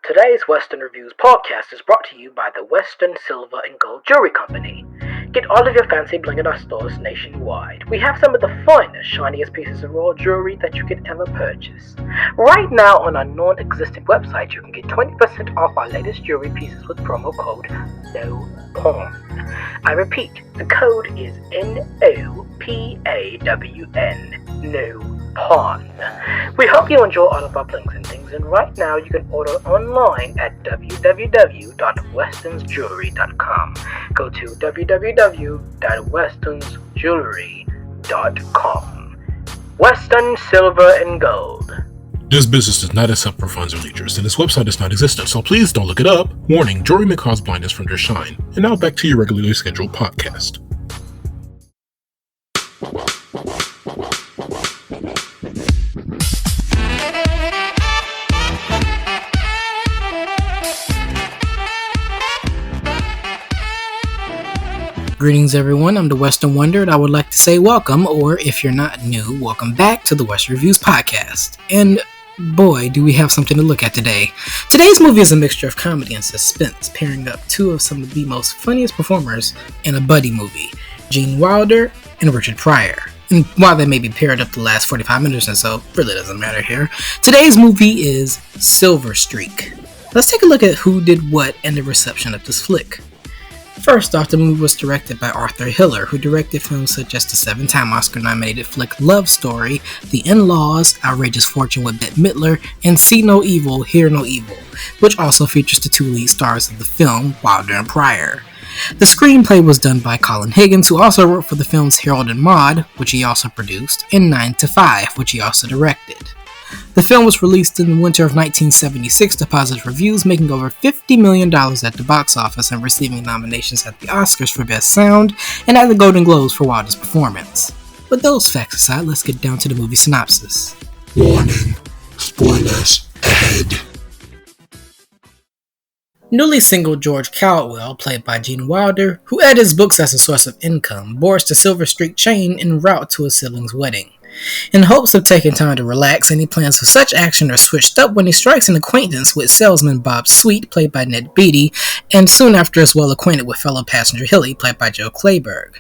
Today's Western Reviews podcast is brought to you by the Western Silver and Gold Jewelry Company. Get all of your fancy bling at our stores nationwide. We have some of the finest, shiniest pieces of royal jewelry that you could ever purchase. Right now on our non-existent website, you can get 20% off our latest jewelry pieces with promo code NOPAWN. I repeat, the code is NOPAWN, NOPAWN. We hope you enjoy all of our blings and things, and right now you can order online at www.westonsjewelry.com. Go to www.westonsjewelry.com. Western Silver and Gold. This business does not accept for funds or leaders, and this website is not existent, so please don't look it up. Warning, jewelry may cause blindness from their shine. And now back to your regularly scheduled podcast. Greetings everyone, I'm the Western Wonder, and I would like to say welcome, or if you're not new, welcome back to the Western Reviews podcast. And boy, do we have something to look at today. Today's movie is a mixture of comedy and suspense, pairing up two of some of the most funniest performers in a buddy movie, Gene Wilder and Richard Pryor. And while they may be paired up the last 45 minutes or so, really doesn't matter here. Today's movie is Silver Streak. Let's take a look at who did what and the reception of this flick. First off, the movie was directed by Arthur Hiller, who directed films such as the 7-time Oscar-nominated flick Love Story, The In-Laws, Outrageous Fortune with Bette Midler, and See No Evil, Hear No Evil, which also features the two lead stars of the film, Wilder and Pryor. The screenplay was done by Colin Higgins, who also wrote for the films Harold and Maude, which he also produced, and 9 to 5, which he also directed. The film was released in the winter of 1976 to positive reviews, making over $50 million at the box office and receiving nominations at the Oscars for Best Sound and at the Golden Globes for Wilder's performance. With those facts aside, let's get down to the movie synopsis. Warning, spoilers ahead. Newly single George Caldwell, played by Gene Wilder, who edits books as a source of income, boards the Silver Streak chain en route to his sibling's wedding. In hopes of taking time to relax, any plans for such action are switched up when he strikes an acquaintance with salesman Bob Sweet, played by Ned Beatty, and soon after is well acquainted with fellow passenger Hilly, played by Joe Clayburgh.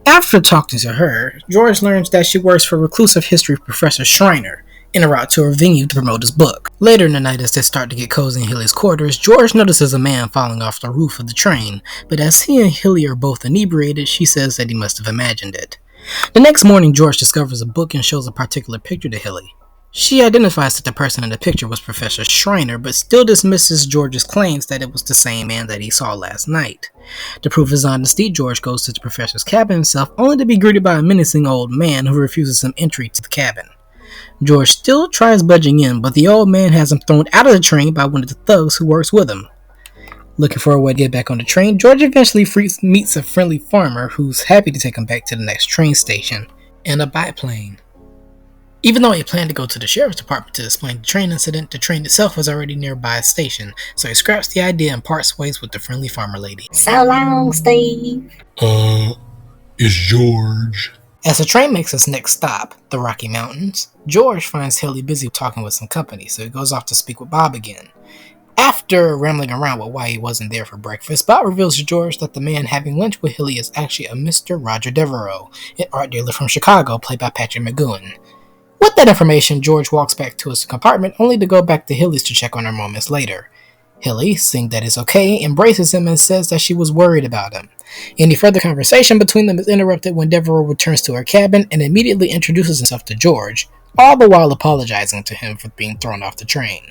After talking to her, George learns that she works for reclusive history professor Schreiner, en route to her venue to promote his book. Later in the night, as they start to get cozy in Hilly's quarters, George notices a man falling off the roof of the train, but as he and Hilly are both inebriated, she says that he must have imagined it. The next morning, George discovers a book and shows a particular picture to Hilly. She identifies that the person in the picture was Professor Schreiner, but still dismisses George's claims that it was the same man that he saw last night. To prove his honesty, George goes to the professor's cabin himself, only to be greeted by a menacing old man who refuses him entry to the cabin. George still tries budging in, but the old man has him thrown out of the train by one of the thugs who works with him. Looking for a way to get back on the train, George eventually meets a friendly farmer who's happy to take him back to the next train station in a biplane. Even though he planned to go to the sheriff's department to explain the train incident, the train itself was already nearby a station, so he scraps the idea and parts ways with the friendly farmer lady. So long, Steve. It's George. As the train makes its next stop, the Rocky Mountains, George finds Hilly busy talking with some company, so he goes off to speak with Bob again. After rambling around with why he wasn't there for breakfast, Bob reveals to George that the man having lunch with Hilly is actually a Mr. Roger Devereaux, an art dealer from Chicago, played by Patrick McGowan. With that information, George walks back to his compartment, only to go back to Hilly's to check on her moments later. Hilly, seeing that it's okay, embraces him and says that she was worried about him. Any further conversation between them is interrupted when Devereaux returns to her cabin and immediately introduces himself to George, all the while apologizing to him for being thrown off the train.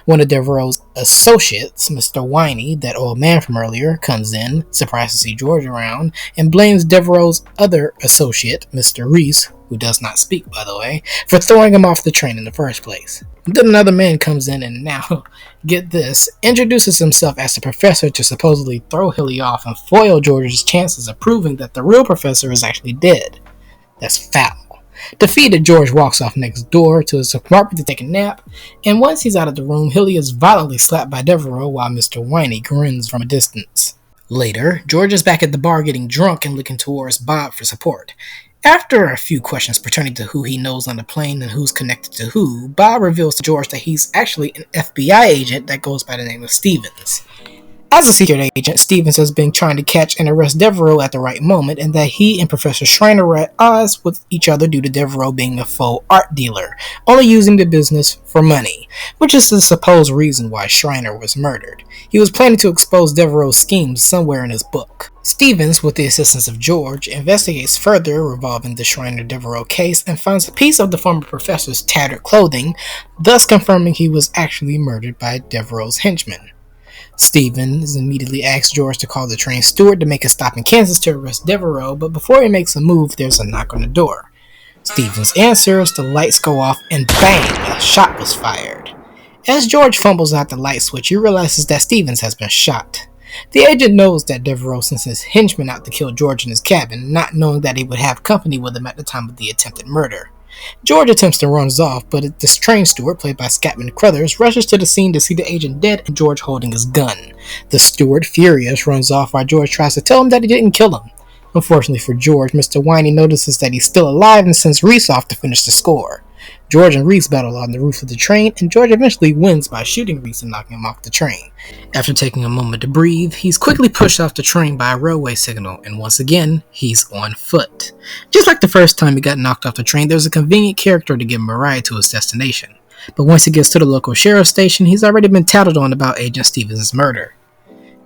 One of Devereaux's associates, Mr. Whiny, that old man from earlier, comes in, surprised to see George around, and blames Devereaux's other associate, Mr. Reese, who does not speak, by the way, for throwing him off the train in the first place. Then another man comes in and now, get this, introduces himself as the professor to supposedly throw Hilly off and foil George's chances of proving that the real professor is actually dead. That's foul. Defeated, George walks off next door to his apartment to take a nap, and once he's out of the room, Hilly is violently slapped by Devereaux while Mr. Whiny grins from a distance. Later, George is back at the bar getting drunk and looking towards Bob for support. After a few questions pertaining to who he knows on the plane and who's connected to who, Bob reveals to George that he's actually an FBI agent that goes by the name of Stevens. As a secret agent, Stevens has been trying to catch and arrest Devereaux at the right moment, and that he and Professor Schreiner are at odds with each other due to Devereaux being a faux art dealer, only using the business for money, which is the supposed reason why Schreiner was murdered. He was planning to expose Devereaux's schemes somewhere in his book. Stevens, with the assistance of George, investigates further revolving the Schreiner-Devereaux case and finds a piece of the former professor's tattered clothing, thus confirming he was actually murdered by Devereaux's henchmen. Stevens immediately asks George to call the train steward to make a stop in Kansas to arrest Devereaux, but before he makes a move, there's a knock on the door. Stevens answers, the lights go off, and bang! A shot was fired. As George fumbles out the light switch, he realizes that Stevens has been shot. The agent knows that Devereaux sent his henchmen out to kill George in his cabin, not knowing that he would have company with him at the time of the attempted murder. George attempts to run off, but this train steward, played by Scatman Crothers, rushes to the scene to see the agent dead and George holding his gun. The steward, furious, runs off while George tries to tell him that he didn't kill him. Unfortunately for George, Mr. Winey notices that he's still alive and sends Reese off to finish the score. George and Reese battle on the roof of the train, and George eventually wins by shooting Reese and knocking him off the train. After taking a moment to breathe, he's quickly pushed off the train by a railway signal, and once again, he's on foot. Just like the first time he got knocked off the train, there's a convenient character to give him a ride to his destination. But once he gets to the local sheriff's station, he's already been tattled on about Agent Stevens' murder.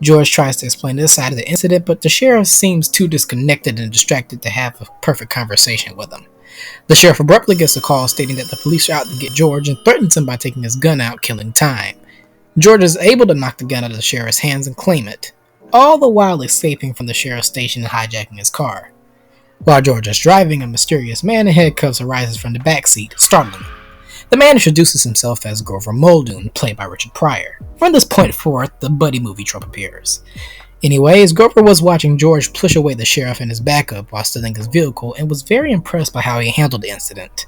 George tries to explain his side of the incident, but the sheriff seems too disconnected and distracted to have a perfect conversation with him. The sheriff abruptly gets a call stating that the police are out to get George and threatens him by taking his gun out, killing time. George is able to knock the gun out of the sheriff's hands and claim it, all the while escaping from the sheriff's station and hijacking his car. While George is driving, a mysterious man in handcuffs arises from the backseat, startling him. The man introduces himself as Grover Muldoon, played by Richard Pryor. From this point forth, the buddy movie trope appears. Anyways, Grover was watching George push away the sheriff and his backup while stealing his vehicle and was very impressed by how he handled the incident.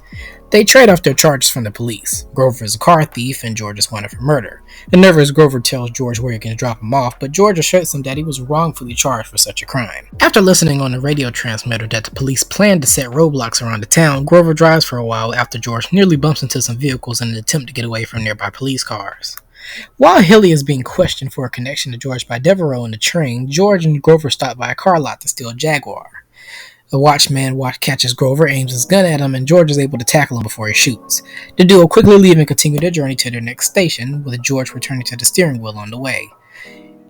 They trade off their charges from the police. Grover is a car thief and George is wanted for murder. The nervous Grover tells George where he can drop him off, but George assures him that he was wrongfully charged for such a crime. After listening on the radio transmitter that the police planned to set roadblocks around the town, Grover drives for a while after George nearly bumps into some vehicles in an attempt to get away from nearby police cars. While Hilly is being questioned for a connection to George by Devereaux in the train, George and Grover stop by a car lot to steal a Jaguar. The watchman catches Grover, aims his gun at him, and George is able to tackle him before he shoots. The duo quickly leave and continue their journey to their next station, with George returning to the steering wheel on the way.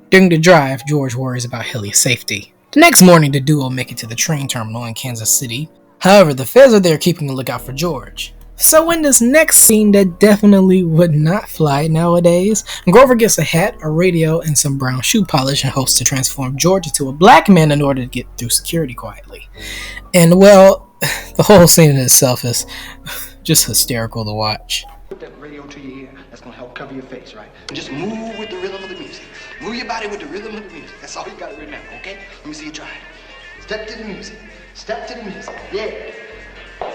During the drive, George worries about Hilly's safety. The next morning, the duo make it to the train terminal in Kansas City. However, the feds are there keeping a lookout for George. So in this next scene that definitely would not fly nowadays, Grover gets a hat, a radio, and some brown shoe polish and hopes to transform George into a black man in order to get through security quietly. And well, the whole scene in itself is just hysterical to watch. Put that radio to your ear, that's gonna help cover your face, right? And just move with the rhythm of the music. Move your body with the rhythm of the music. That's all you gotta remember, okay? Let me see you try it. Step to the music. Step to the music. Yeah.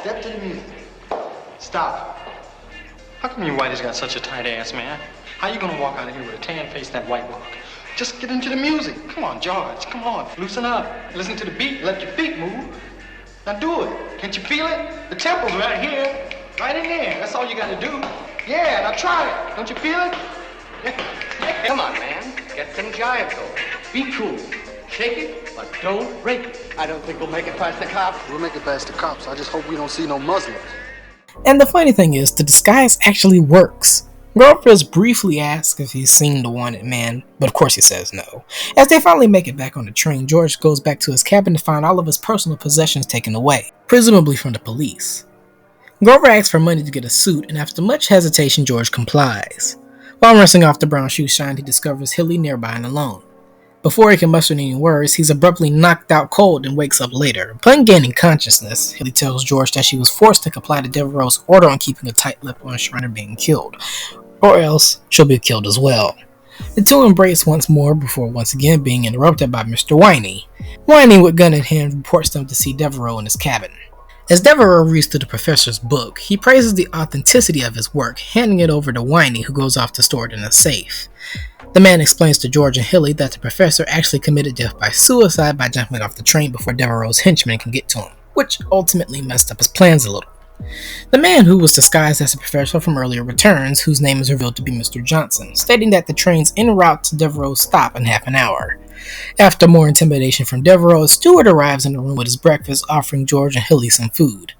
Step to the music. Stop. How come your white has got such a tight ass, man? How you gonna walk out of here with a tan face and that white walk? Just get into the music. Come on, George. Come on. Loosen up. Listen to the beat. Let your feet move. Now do it. Can't you feel it? The temple's right here. Right in there. That's all you gotta do. Yeah, now try it. Don't you feel it? Yeah. Come on, man. Get some jive going. Be cool. Shake it, but don't break it. I don't think we'll make it past the cops. We'll make it past the cops. I just hope we don't see no Muslims. And the funny thing is, the disguise actually works. Grover is briefly asked if he's seen the wanted man, but of course he says no. As they finally make it back on the train, George goes back to his cabin to find all of his personal possessions taken away, presumably from the police. Grover asks for money to get a suit, and after much hesitation, George complies. While rinsing off the brown shoe shine, he discovers Hilly nearby and alone. Before he can muster any words, he's abruptly knocked out cold and wakes up later. Upon gaining consciousness, Hilly tells George that she was forced to comply to Devereaux's order on keeping a tight lip on Schreiner being killed, or else she'll be killed as well. The two embrace once more before once again being interrupted by Mr. Winey. Winey, with gun in hand, reports them to see Devereaux in his cabin. As Devereaux reads through the professor's book, he praises the authenticity of his work, handing it over to Winey, who goes off to store it in a safe. The man explains to George and Hilly that the professor actually committed death by suicide by jumping off the train before Devereaux's henchmen can get to him. which ultimately messed up his plans a little. The man who was disguised as a professor from earlier returns, whose name is revealed to be Mr. Johnson, stating that the train's en route to Devereaux's stop in half an hour. After more intimidation from Devereaux, a steward arrives in the room with his breakfast, offering George and Hilly some food.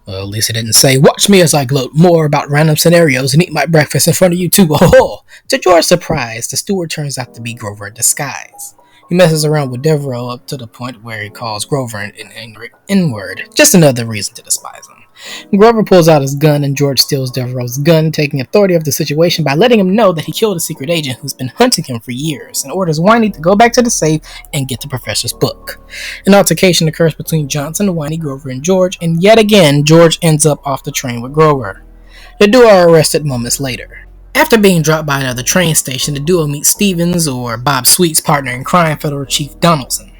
Well, at least he didn't say, "Watch me as I gloat more about random scenarios and eat my breakfast in front of you too." Oh! To George's surprise, the steward turns out to be Grover in disguise. He messes around with Devereaux up to the point where he calls Grover an N-word. Just another reason to despise him. Grover pulls out his gun and George steals Devereaux's gun, taking authority of the situation by letting him know that he killed a secret agent who's been hunting him for years, and orders Whiny to go back to the safe and get the professor's book. An altercation occurs between Johnson, Whiny, Grover, and George, and yet again, George ends up off the train with Grover. The duo are arrested moments later. After being dropped by another train station, the duo meets Stevens, or Bob Sweet's partner in crime, Federal Chief Donaldson.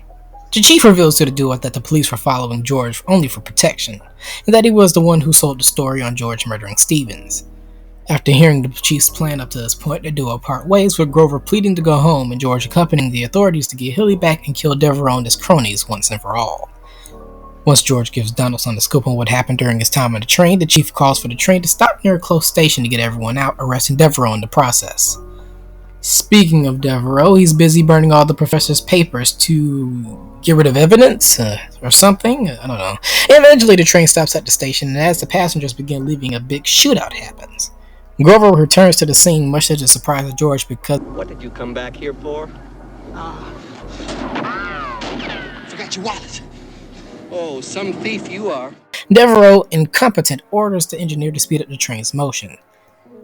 The chief reveals to the duo that the police were following George only for protection, and that he was the one who sold the story on George murdering Stevens. After hearing the chief's plan up to this point, the duo part ways, with Grover pleading to go home and George accompanying the authorities to get Hilly back and kill Devereaux and his cronies once and for all. Once George gives Donaldson the scoop on what happened during his time on the train, the chief calls for the train to stop near a close station to get everyone out, arresting Devereaux in the process. Speaking of Devereaux, he's busy burning all the professor's papers to get rid of evidence or something. I don't know. Eventually, the train stops at the station, and as the passengers begin leaving, a big shootout happens. Grover returns to the scene, much to the surprise of George, because... What did you come back here for? Forgot your wallet. Oh, some thief you are. Devereaux, incompetent, orders the engineer to speed up the train's motion.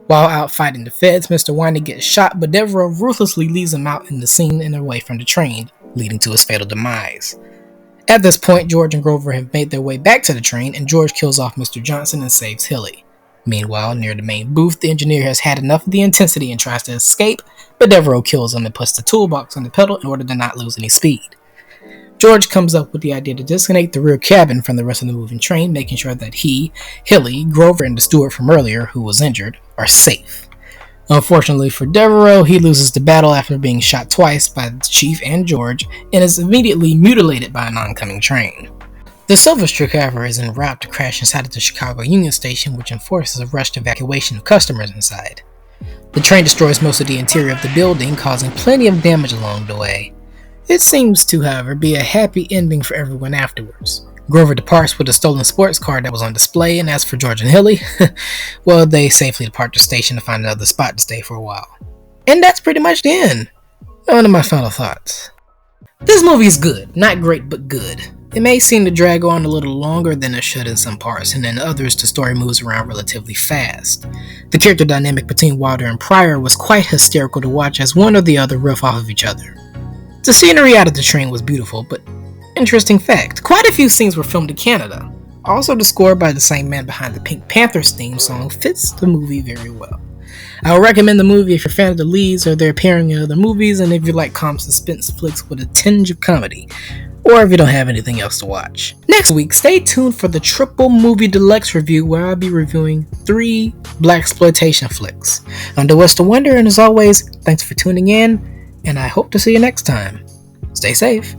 While out fighting the feds, Mr. Whiny gets shot, but Devereaux ruthlessly leaves him out in the scene and away from the train, leading to his fatal demise. At this point, George and Grover have made their way back to the train, and George kills off Mr. Johnson and saves Hilly. Meanwhile, near the main booth, the engineer has had enough of the intensity and tries to escape, but Devereaux kills him and puts the toolbox on the pedal in order to not lose any speed. George comes up with the idea to disconnect the rear cabin from the rest of the moving train, making sure that he, Hilly, Grover, and the steward from earlier, who was injured, are safe. Unfortunately for Devereaux, he loses the battle after being shot twice by the chief and George, and is immediately mutilated by an oncoming train. The Silver Streak, however, is en route to crash inside of the Chicago Union Station, which enforces a rushed evacuation of customers inside. The train destroys most of the interior of the building, causing plenty of damage along the way. It seems to, however, be a happy ending for everyone afterwards. Grover departs with a stolen sports car that was on display, and as for George and Hilly, well, they safely depart the station to find another spot to stay for a while. And that's pretty much the end. One of my final thoughts. This movie is good. Not great, but good. It may seem to drag on a little longer than it should in some parts, and in others the story moves around relatively fast. The character dynamic between Wilder and Pryor was quite hysterical to watch as one or the other riff off of each other. The scenery out of the train was beautiful, but interesting fact, quite a few scenes were filmed in Canada. Also, the score by the same man behind the Pink Panthers theme song fits the movie very well. I would recommend the movie if you're a fan of the leads or they're appearing in other movies, and if you like calm suspense flicks with a tinge of comedy, or if you don't have anything else to watch. Next week, stay tuned for the Triple Movie Deluxe review, where I'll be reviewing 3 blaxploitation flicks. I'm the Western Wonder, and as always, thanks for tuning in, and I hope to see you next time. Stay safe.